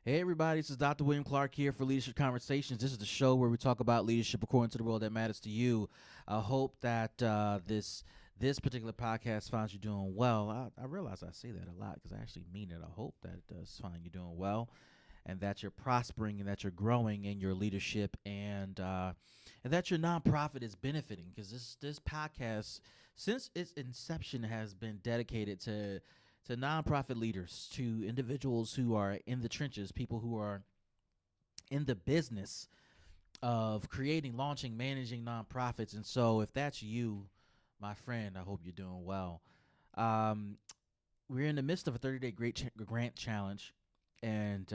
Hey everybody, this is Dr. William Clark here for Leadership Conversations. This is the show where we talk about leadership according to the world that matters to you. I hope that this particular podcast finds you doing well. I realize I say that a lot because I actually mean it. I hope that it does find you doing well, and that you're prospering and that you're growing in your leadership, and that your nonprofit is benefiting because this podcast, since its inception, has been dedicated to nonprofit leaders, to individuals who are in the trenches, people who are in the business of creating, launching, managing nonprofits. And so, if that's you, my friend, I hope you're doing well. Um, we're in the midst of a 30-day grant challenge, and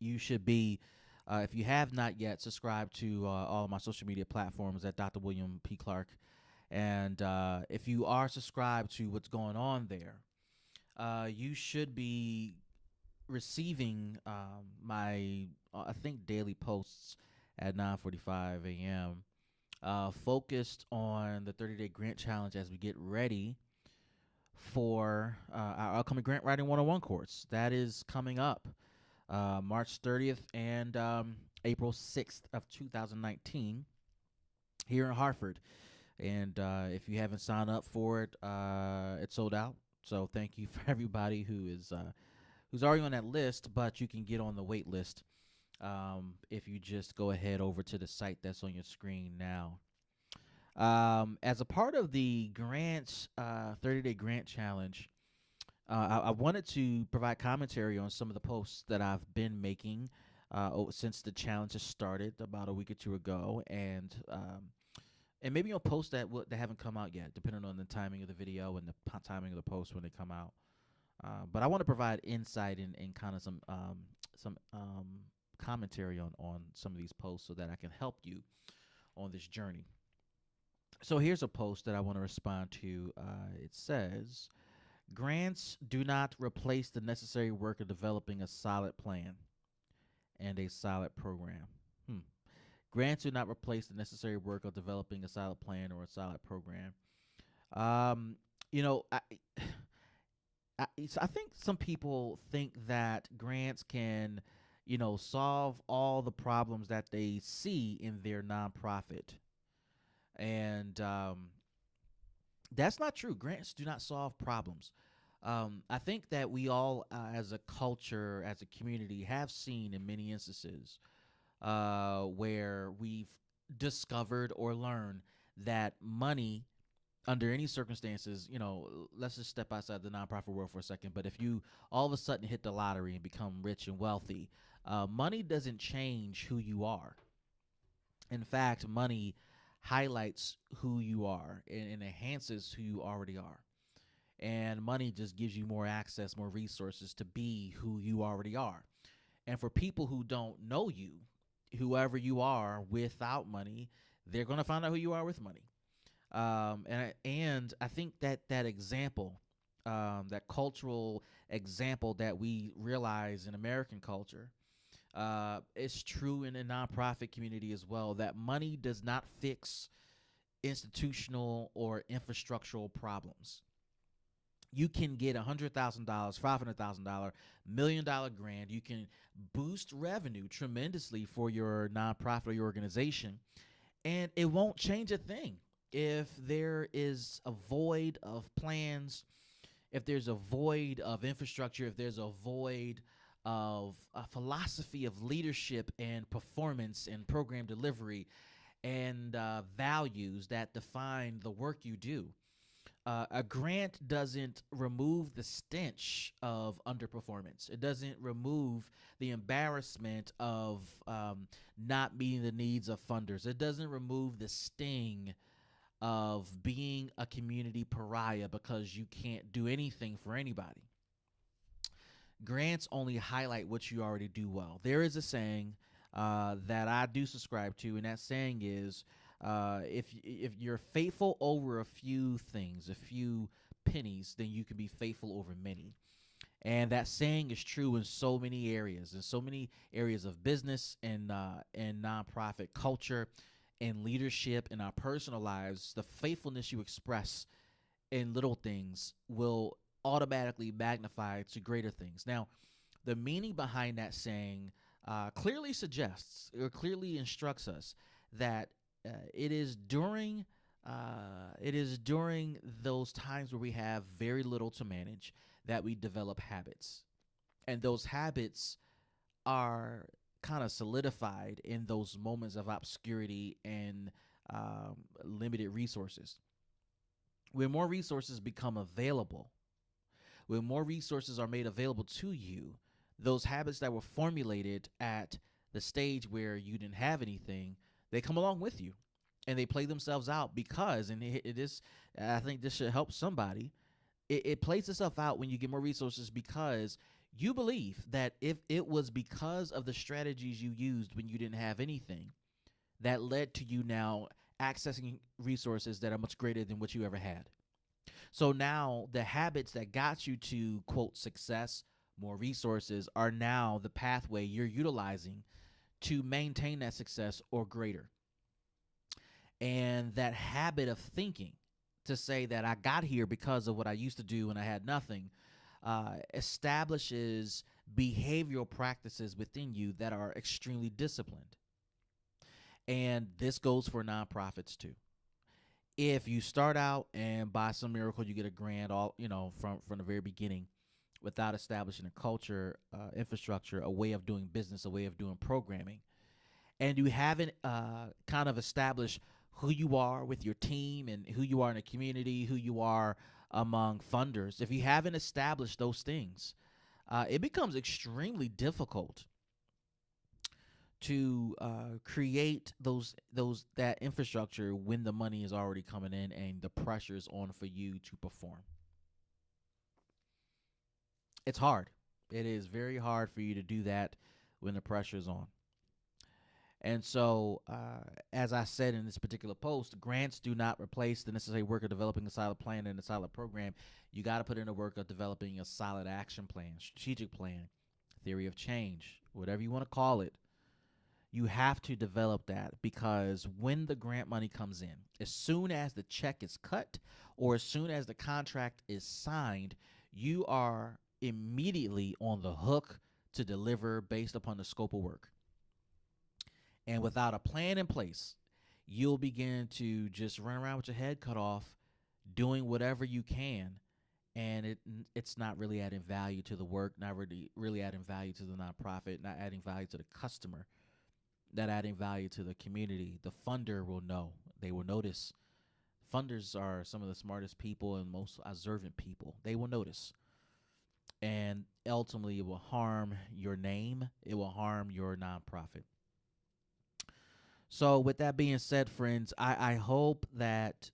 you should be, if you have not yet, subscribed to all of my social media platforms at Dr. William P. Clark. And if you are subscribed to what's going on there, you should be receiving my I think daily posts at 9:45 a.m. Focused on the 30-day grant challenge as we get ready for our upcoming grant writing 101 course. That is coming up March 30th and April 6th of 2019 here in Hartford. And if you haven't signed up for it, it's sold out. So thank you for everybody who's already on that list, but you can get on the wait list if you just go ahead over to the site that's on your screen now. As a part of the grants 30-day grant challenge, I wanted to provide commentary on some of the posts that I've been making since the challenge has started about a week or two ago, and maybe you'll post that haven't come out yet, depending on the timing of the video and the timing of the post when they come out. But I want to provide insight and kind of some commentary on some of these posts so that I can help you on this journey. So here's a post that I want to respond to. It says, "Grants do not replace the necessary work of developing a solid plan and a solid program." Hmm. Grants do not replace the necessary work of developing a solid plan or a solid program. Um, you know, I think some people think that grants can, solve all the problems that they see in their nonprofit. And that's not true. Grants do not solve problems. I think that we all, as a culture, as a community, have seen in many instances where we've discovered or learned that money, under any circumstances, let's just step outside the nonprofit world for a second. But if you all of a sudden hit the lottery and become rich and wealthy, money doesn't change who you are. In fact, money highlights who you are and enhances who you already are. And money just gives you more access, more resources to be who you already are. And for people who don't know you, whoever you are without money, they're going to find out who you are with money. And I think that example, that cultural example that we realize in American culture, is true in the nonprofit community as well. That money does not fix institutional or infrastructural problems. You can get $100,000, $500,000, $1 million grant. You can boost revenue tremendously for your nonprofit or your organization, and it won't change a thing if there is a void of plans, if there's a void of infrastructure, if there's a void of a philosophy of leadership and performance and program delivery and values that define the work you do. A grant doesn't remove the stench of underperformance. It doesn't remove the embarrassment of not meeting the needs of funders. It doesn't remove the sting of being a community pariah because you can't do anything for anybody. Grants only highlight what you already do well. There is a saying that I do subscribe to, and that saying is, if you're faithful over a few things, a few pennies, then you can be faithful over many. And that saying is true in so many areas, of business and nonprofit culture, and leadership, in our personal lives. The faithfulness you express in little things will automatically magnify to greater things. Now, The meaning behind that saying clearly suggests or clearly instructs us that it is during those times where we have very little to manage that we develop habits, and those habits are kind of solidified in those moments of obscurity and limited resources. When more resources become available, when more resources are made available to you, those habits that were formulated at the stage where you didn't have anything, they come along with you and they play themselves out because, and it is, I think this should help somebody. It plays itself out when you get more resources because you believe that if it was because of the strategies you used when you didn't have anything that led to you now accessing resources that are much greater than what you ever had. So now the habits that got you to quote success, more resources, are now the pathway you're utilizing to maintain that success or greater. And that habit of thinking to say that I got here because of what I used to do when I had nothing establishes behavioral practices within you that are extremely disciplined. And this goes for nonprofits too. If you start out and by some miracle you get a grant all from the very beginning without establishing a culture, infrastructure, a way of doing business, a way of doing programming, and you haven't kind of established who you are with your team and who you are in the community, who you are among funders, if you haven't established those things, it becomes extremely difficult to create that infrastructure when the money is already coming in and the pressure is on for you to perform. It's hard. It is very hard for you to do that when the pressure is on. And so, as I said in this particular post, grants do not replace the necessary work of developing a solid plan and a solid program. You got to put in the work of developing a solid action plan, strategic plan, theory of change, whatever you want to call it. You have to develop that because when the grant money comes in, as soon as the check is cut or as soon as the contract is signed, you are immediately on the hook to deliver based upon the scope of work. And without a plan in place, you'll begin to just run around with your head cut off, doing whatever you can, and it's not really adding value to the work, not really adding value to the nonprofit, not adding value to the customer, not adding value to the community. The funder will know. They will notice. Funders are some of the smartest people and most observant people. They will notice. And ultimately, it will harm your name. It will harm your nonprofit. So with that being said, friends, I hope that,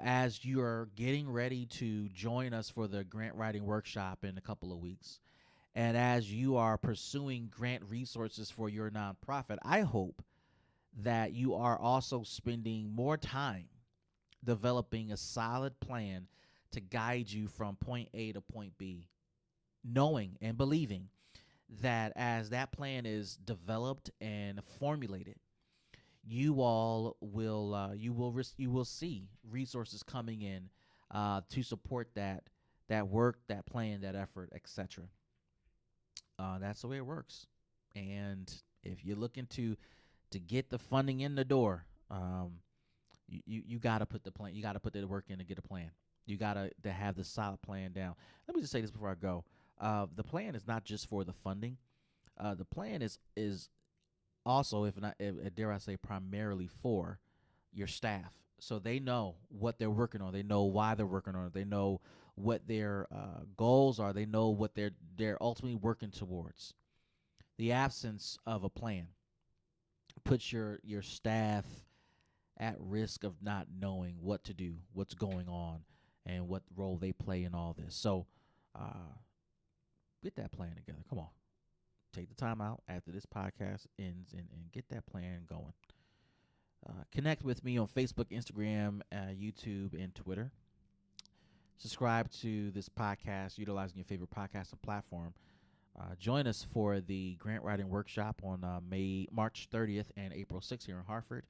as you are getting ready to join us for the grant writing workshop in a couple of weeks, and as you are pursuing grant resources for your nonprofit, I hope that you are also spending more time developing a solid plan to guide you from point A to point B, knowing and believing that as that plan is developed and formulated, you all will you will see resources coming in to support that work, that plan, that effort, etc. That's the way it works. And if you're looking to get the funding in the door, you got to put the plan. You got to put the work in to get a plan. You got to have the solid plan down. Let me just say this before I go. The plan is not just for the funding. The plan is also, if not, dare I say, primarily for your staff, so they know what they're working on. They know why they're working on it. They know what their goals are. They know what they're ultimately working towards. The absence of a plan puts your staff at risk of not knowing what to do, what's going on, and what role they play in all this. So get that plan together. Come on. Take the time out after this podcast ends and get that plan going. Connect with me on Facebook, Instagram, YouTube, and Twitter. Subscribe to this podcast utilizing your favorite podcasting platform. Join us for the grant writing workshop on March 30th and April 6th here in Hartford.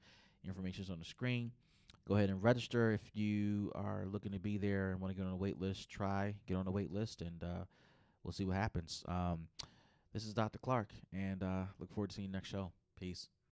Information is on the screen. Go ahead and register if you are looking to be there and want to get on the wait list. Get on the wait list, and we'll see what happens. This is Dr. Clark, and look forward to seeing you next show. Peace.